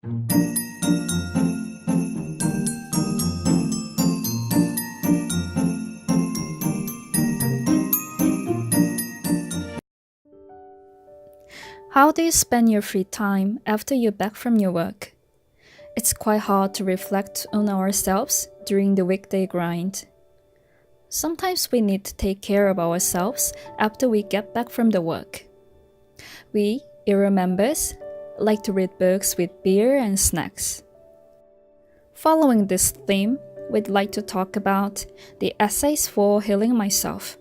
How do you spend your free time after you're back from your work? It's quite hard to reflect on ourselves during the weekday grind. Sometimes we need to take care of ourselves after we get back from the work. We, era members, like to read books with beer and snacks. Following this theme, we'd like to talk about the essays for healing myself.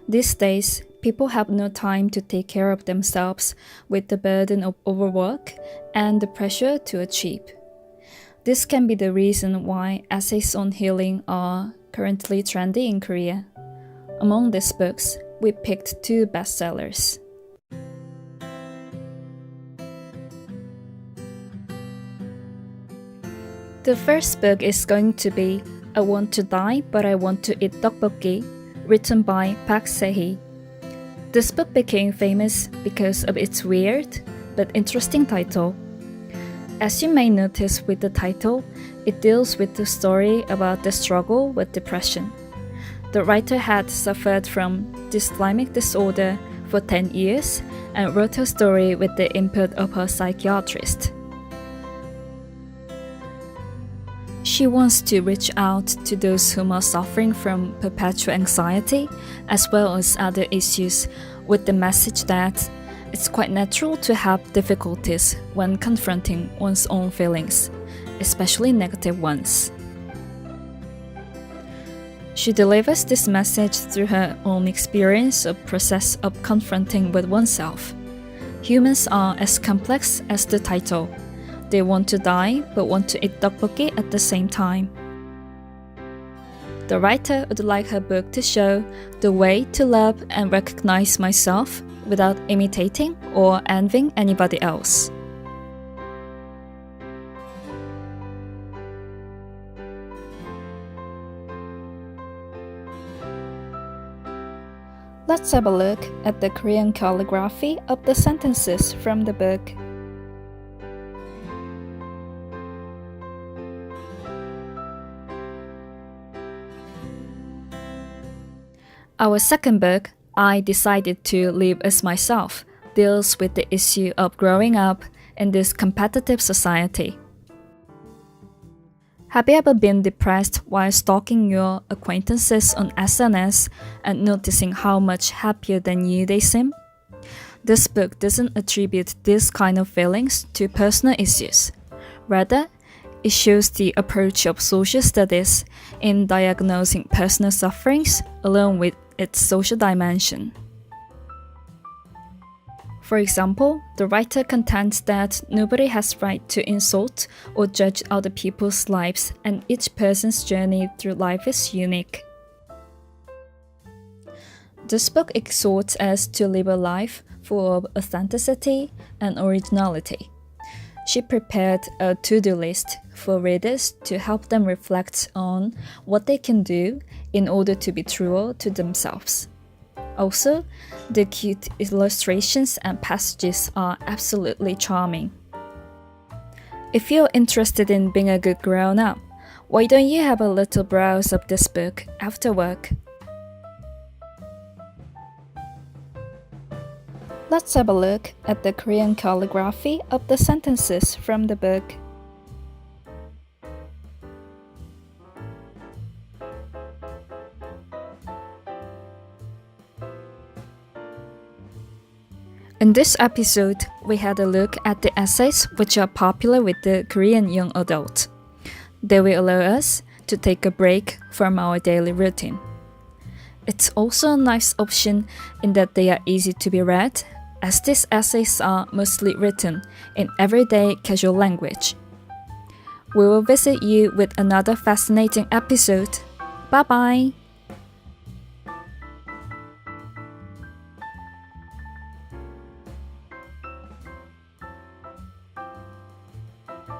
These days, people have no time to take care of themselves with the burden of overwork and the pressure to achieve. This can be the reason why essays on healing are currently trendy in Korea. Among these books, we picked two bestsellers. The first book is going to be I Want to Die But I Want to Eat Tteokbokki, written by Park Se-hee. This book became famous because of its weird but interesting title. As you may notice with the title, it deals with the story about the struggle with depression. The writer had suffered from dysthymia disorder for 10 years and wrote her story with the input of her psychiatrist. She wants to reach out to those who are suffering from perpetual anxiety as well as other issues with the message that it's quite natural to have difficulties when confronting one's own feelings, especially negative ones. She delivers this message through her own experience of process of confronting with oneself. Humans are as complex as the title. They want to die but want to eat tteokbokki at the same time. The writer would like her book to show the way to love and recognize myself without imitating or envying anybody else. Let's have a look at the Korean calligraphy of the sentences from the book. Our second book, I Decided to Live as Myself, deals with the issue of growing up in this competitive society. Have you ever been depressed while stalking your acquaintances on SNS and noticing how much happier than you they seem? This book doesn't attribute these kind of feelings to personal issues. Rather, it shows the approach of social studies in diagnosing personal sufferings along with its social dimension. For example, the writer contends that nobody has right to insult or judge other people's lives and each person's journey through life is unique. This book exhorts us to live a life full of authenticity and originality. She prepared a to-do list for readers to help them reflect on what they can do in order to be truer to themselves. Also, the cute illustrations and passages are absolutely charming. If you're interested in being a good grown-up, why don't you have a little browse of this book after work? Let's have a look at the Korean calligraphy of the sentences from the book. In this episode, we had a look at the essays which are popular with the Korean young adult. They will allow us to take a break from our daily routine. It's also a nice option in that they are easy to be read, as these essays are mostly written in everyday casual language. We will visit you with another fascinating episode. Bye-bye!